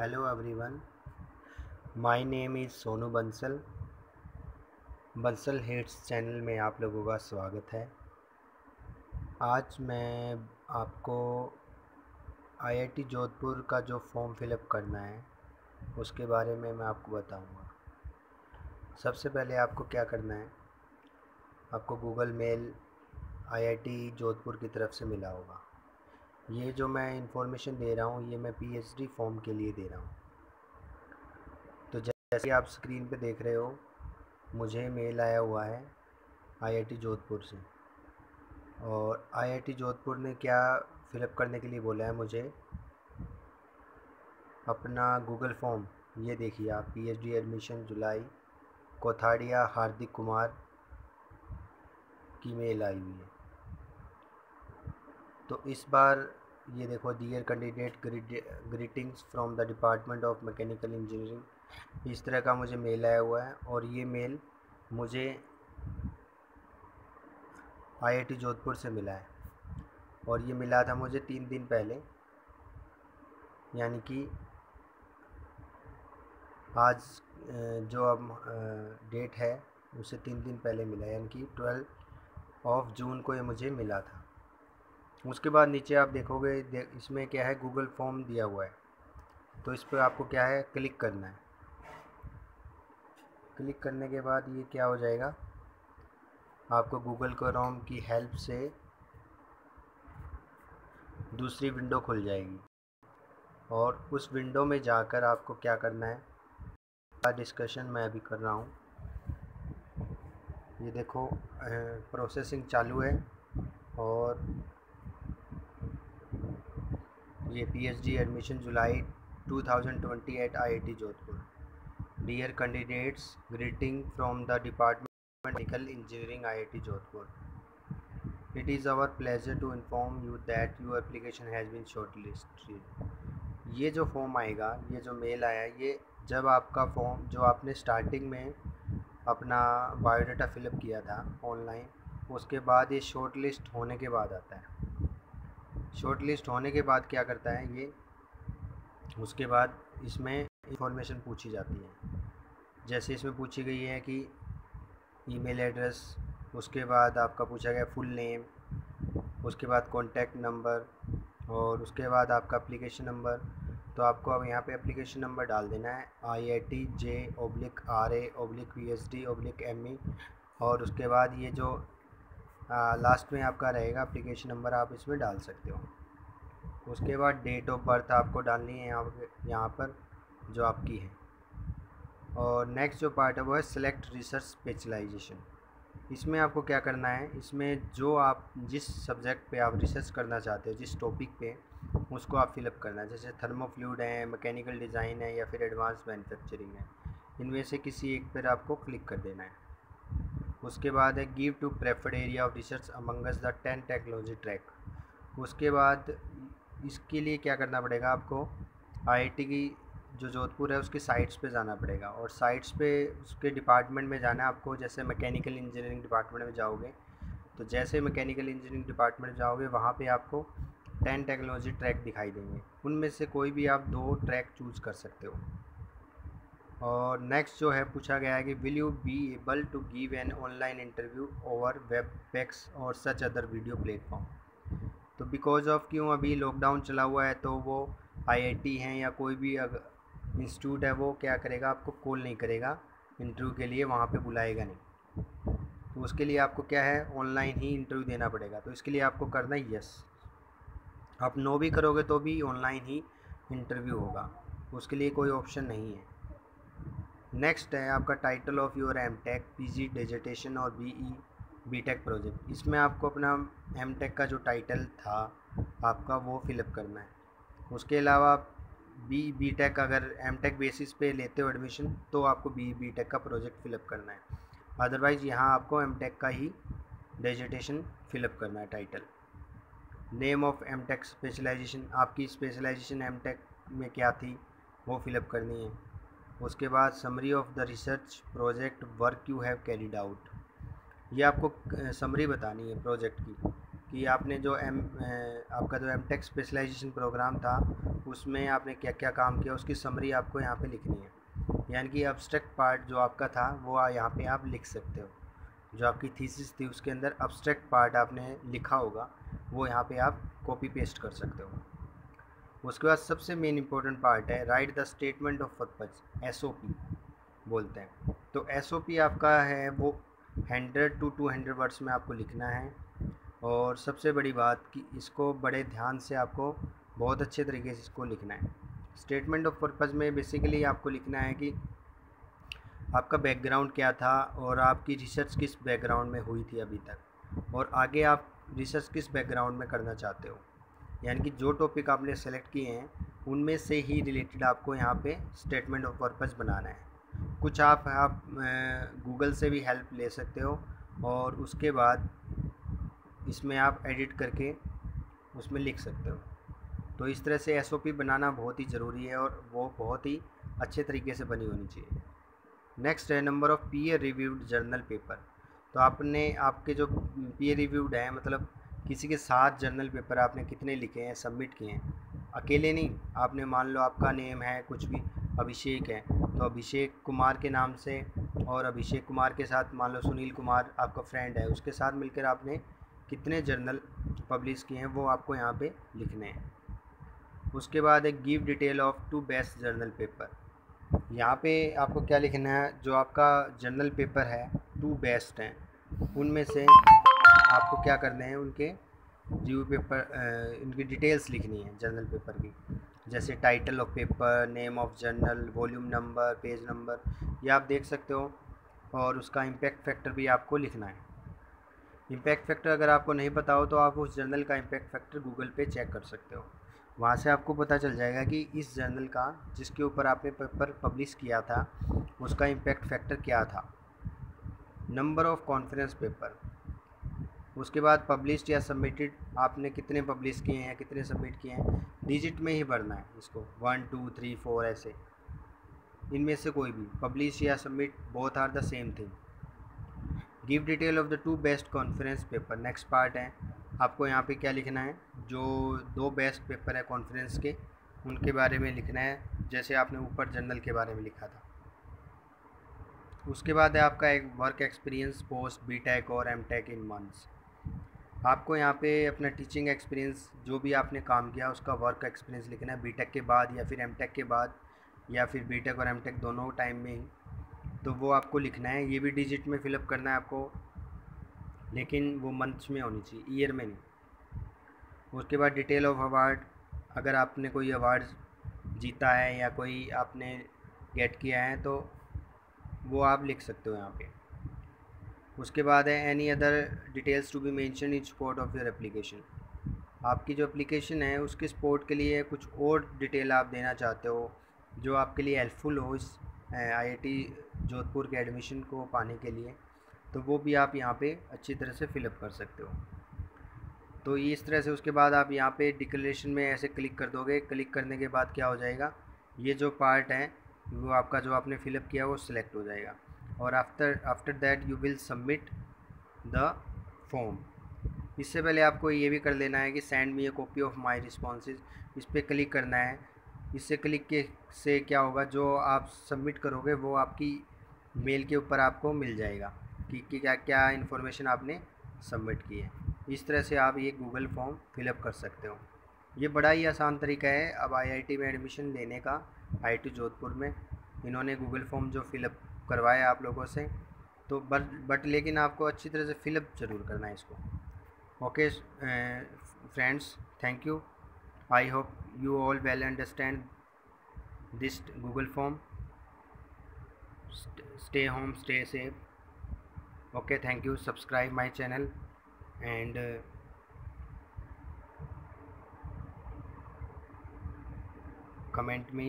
Hello everyone, my name is Sonu Bansal. Bansal hits channel में आप लोगों का स्वागत है। आज मैं आपको आईआईटी जोधपुर का जो फॉर्म फिलअप करना है उसके बारे में मैं आपको बताऊंगा। सबसे पहले आपको क्या करना है, आपको गूगल मेल आईआईटी जोधपुर की तरफ से मिला होगा। ये जो मैं इंफॉर्मेशन दे रहा हूँ ये मैं पीएचडी फॉर्म के लिए दे रहा हूँ। तो जैसे आप स्क्रीन पे देख रहे हो, मुझे मेल आया हुआ है आईआईटी जोधपुर से। और आईआईटी जोधपुर ने क्या फिलअप करने के लिए बोला है मुझे, अपना गूगल फॉर्म। ये देखिए आप, पीएचडी एडमिशन जुलाई, कोथाड़िया हार्दिक कुमार की मेल आई हुई है। तो इस बार ये देखो, dear candidate greetings from the department of mechanical engineering, इस तरह का मुझे मेल आया हुआ है। और ये मेल मुझे आईआईटी जोधपुर से मिला है और ये मिला था मुझे 3 दिन पहले, यानी कि आज जो अब डेट है उससे 3 दिन पहले मिला, यानी कि 12 जून को ये मुझे मिला था। उसके बाद नीचे आप देखोगे इसमें क्या है, गूगल फॉर्म दिया हुआ है। तो इस पर आपको क्या है, क्लिक करना है। क्लिक करने के बाद ये क्या हो जाएगा, आपको गूगल क्रोम की हेल्प से दूसरी विंडो खुल जाएगी और उस विंडो में जाकर आपको क्या करना है, डिस्कशन मैं अभी कर रहा हूँ। ये देखो प्रोसेसिंग चालू है और ये PhD admission July 2020 at IIT Jodhpur. Dear candidates, greeting from the department of mechanical engineering IIT Jodhpur. It is our pleasure to inform you that your application has been shortlisted. ये जो फॉर्म आएगा, ये जो मेल आया, ये जब आपका फॉर्म जो आपने स्टार्टिंग में अपना बायोडाटा फिलअप किया था ऑनलाइन, उसके बाद ये शॉर्ट लिस्ट होने के बाद आता है। शॉर्ट लिस्ट होने के बाद क्या करता है ये, उसके बाद इसमें इंफॉर्मेशन पूछी जाती है। जैसे इसमें पूछी गई है कि ईमेल एड्रेस, उसके बाद आपका पूछा गया फुल नेम, उसके बाद कॉन्टैक्ट नंबर और उसके बाद आपका एप्लीकेशन नंबर। तो आपको अब यहाँ पे एप्लीकेशन नंबर डाल देना है IITJ/RA/PhD/ME। और उसके बाद ये जो लास्ट में आपका रहेगा एप्लीकेशन नंबर, आप इसमें डाल सकते हो। उसके बाद डेट ऑफ बर्थ आपको डालनी है यहाँ पर जो आपकी है। और नेक्स्ट जो पार्ट है वो है सेलेक्ट रिसर्च स्पेशलाइजेशन। इसमें आपको क्या करना है, इसमें जो आप जिस सब्जेक्ट पे आप रिसर्च करना चाहते हो, जिस टॉपिक पे, उसको आप फिलअप करना है। जैसे थर्मोफ्लूइड है, मैकेनिकल डिज़ाइन है या फिर एडवांस मैन्युफैक्चरिंग है, इनमें से किसी एक पर आपको क्लिक कर देना है। उसके बाद है give to preferred area of research amongst the 10 technology track. उसके बाद इसके लिए क्या करना पड़ेगा, आपको आईआईटी की जो जोधपुर है उसके साइट्स पे जाना पड़ेगा। और साइट्स पे उसके डिपार्टमेंट में जाना है आपको। जैसे मैकेनिकल इंजीनियरिंग डिपार्टमेंट में जाओगे, तो जैसे मैकेनिकल इंजीनियरिंग डिपार्टमेंट जाओगे वहाँ पे आपको 10 टेक्नोलॉजी ट्रैक दिखाई देंगे। उनमें से कोई भी आप 2 ट्रैक चूज़ कर सकते हो। और नेक्स्ट जो है पूछा गया है कि will you be able to give an online interview over WebEx और सच अदर वीडियो प्लेटफॉर्म। तो बिकॉज ऑफ क्यों, अभी लॉकडाउन चला हुआ है, तो वो आईआईटी हैं या कोई भी इंस्टीट्यूट है वो क्या करेगा, आपको कॉल नहीं करेगा इंटरव्यू के लिए, वहाँ पे बुलाएगा नहीं। तो उसके लिए आपको क्या है, ऑनलाइन ही इंटरव्यू देना पड़ेगा। तो इसके लिए आपको करना है यस। आप नो भी करोगे तो भी ऑनलाइन ही इंटरव्यू होगा, उसके लिए कोई ऑप्शन नहीं है। नेक्स्ट है आपका title of your MTech, PG dissertation और बीटेक प्रोजेक्ट। इसमें आपको अपना एमटेक का जो टाइटल था आपका वो फिलअप करना है। उसके अलावा बीटेक, अगर एमटेक बेसिस पे लेते हो एडमिशन तो आपको बीटेक का प्रोजेक्ट फिलअप करना है। अदरवाइज़ यहाँ आपको एमटेक का ही डिजिटेशन फिलअप करना है title. Name of MTech specialization, आपकी स्पेशलाइजेशन एमटेक में क्या थी वो फिलअप करनी है। उसके बाद summary of the research project work you have carried out, ये आपको समरी बतानी है प्रोजेक्ट की कि आपने जो आपका जो एमटेक स्पेशलाइजेशन प्रोग्राम था उसमें आपने क्या क्या काम किया, उसकी समरी आपको यहाँ पे लिखनी है। यानी कि एब्स्ट्रैक्ट पार्ट जो आपका था वो यहाँ पे आप लिख सकते हो। जो आपकी थीसिस थी उसके अंदर एब्स्ट्रैक्ट पार्ट आपने लिखा होगा वो यहाँ पे आप कॉपी पेस्ट कर सकते हो। उसके बाद सबसे मेन इंपॉर्टेंट पार्ट है right the statement of purpose, SOP बोलते हैं। तो SOP आपका है वो 100 to 200 वर्ड्स में आपको लिखना है। और सबसे बड़ी बात कि इसको बड़े ध्यान से आपको बहुत अच्छे तरीके से इसको लिखना है। स्टेटमेंट ऑफ पर्पज़ में बेसिकली आपको लिखना है कि आपका बैकग्राउंड क्या था और आपकी रिसर्च किस बैकग्राउंड में हुई थी अभी तक, और आगे आप रिसर्च किस बैकग्राउंड में करना चाहते हो। यानी कि जो टॉपिक आपने सेलेक्ट किए हैं उनमें से ही रिलेटेड आपको यहाँ पे स्टेटमेंट ऑफ पर्पज़ बनाना है। कुछ आप गूगल से भी हेल्प ले सकते हो और उसके बाद इसमें आप एडिट करके उसमें लिख सकते हो। तो इस तरह से SOP बनाना बहुत ही ज़रूरी है और वो बहुत ही अच्छे तरीके से बनी होनी चाहिए। नेक्स्ट है number of peer reviewed journal paper. तो आपने आपके जो पीयर रिव्यूड हैं, मतलब किसी के साथ जर्नल पेपर आपने कितने लिखे हैं, सबमिट किए हैं, अकेले नहीं। आपने मान लो आपका नेम है कुछ भी अभिषेक है, तो अभिषेक कुमार के नाम से और अभिषेक कुमार के साथ मान लो सुनील कुमार आपका फ्रेंड है, उसके साथ मिलकर आपने कितने जर्नल पब्लिश किए हैं वो आपको यहाँ पे लिखने हैं। उसके बाद एक give detail of 2 best journal paper. यहाँ पे आपको क्या लिखना है, जो आपका जर्नल पेपर है 2 बेस्ट हैं उनमें से आपको क्या करने हैं, उनके रिव्यू पेपर उनकी डिटेल्स लिखनी है जर्नल पेपर की। जैसे title of paper, name of journal, volume number, page number, ये आप देख सकते हो। और उसका इम्पैक्ट फैक्टर भी आपको लिखना है। इम्पैक्ट फैक्टर अगर आपको नहीं पता हो तो आप उस जर्नल का इम्पैक्ट फैक्टर गूगल पे चेक कर सकते हो। वहाँ से आपको पता चल जाएगा कि इस जर्नल का जिसके ऊपर आपने पेपर पब्लिश किया था उसका इम्पैक्ट फैक्टर क्या था। नंबर ऑफ़ कॉन्फ्रेंस पेपर, उसके बाद पब्लिश्ड या सबमिटेड आपने कितने पब्लिश किए हैं, कितने सबमिट किए हैं, डिजिट में ही भरना है इसको, 1 2 3 4 ऐसे, इनमें से कोई भी। पब्लिश या submit both are the same thing. Give detail of the 2 best conference paper. Next part है, आपको यहाँ पे क्या लिखना है, जो 2 बेस्ट पेपर है कॉन्फ्रेंस के उनके बारे में लिखना है, जैसे आपने ऊपर जर्नल के बारे में लिखा था। उसके बाद है आपका एक वर्क एक्सपीरियंस पोस्ट BTech और MTech इन मंथ्स। आपको यहाँ पे अपना टीचिंग एक्सपीरियंस जो भी आपने काम किया उसका वर्क एक्सपीरियंस लिखना है, BTech के बाद या फिर MTech के बाद या फिर BTech और MTech दोनों टाइम में ही, तो वो आपको लिखना है। ये भी डिजिट में फिलअप करना है आपको, लेकिन वो मंथ्स में होनी चाहिए, ईयर में नहीं। उसके बाद डिटेल ऑफ अवार्ड, अगर आपने कोई अवार्ड जीता है या कोई आपने गेट किया है तो वो आप लिख सकते हो यहाँ पे। उसके बाद है any other details to be mention in support of your application. आपकी जो एप्लीकेशन है उसके सपोर्ट के लिए कुछ और डिटेल आप देना चाहते हो जो आपके लिए हेल्पफुल हो इस IIT जोधपुर के एडमिशन को पाने के लिए, तो वो भी आप यहाँ पे अच्छी तरह से फिलअप कर सकते हो। तो ये इस तरह से उसके बाद आप यहाँ पे डिक्लेरेशन में ऐसे क्लिक कर दोगे। क्लिक करने के बाद क्या हो जाएगा, ये जो पार्ट है वो आपका जो आपने फिलअप किया वो सिलेक्ट हो जाएगा। और after that you will submit the form. इससे पहले आपको ये भी कर लेना है कि send me A copy of my responses, इस पर क्लिक करना है। इससे क्लिक के से क्या होगा, जो आप सबमिट करोगे वो आपकी मेल के ऊपर आपको मिल जाएगा कि क्या क्या इन्फॉर्मेशन आपने सबमिट की है। इस तरह से आप ये गूगल फॉर्म फिलअप कर सकते हो। ये बड़ा ही आसान तरीका है अब IIT में एडमिशन लेने का। IIT जोधपुर में इन्होंने गूगल फॉर्म जो फिलअप करवाया आप लोगों से, तो बट लेकिन आपको अच्छी तरह से फिलअप ज़रूर करना है इसको। Okay friends, thank you. I hope you all well understand this Google form. Stay home, stay safe. Okay, thank you. Subscribe my channel and comment me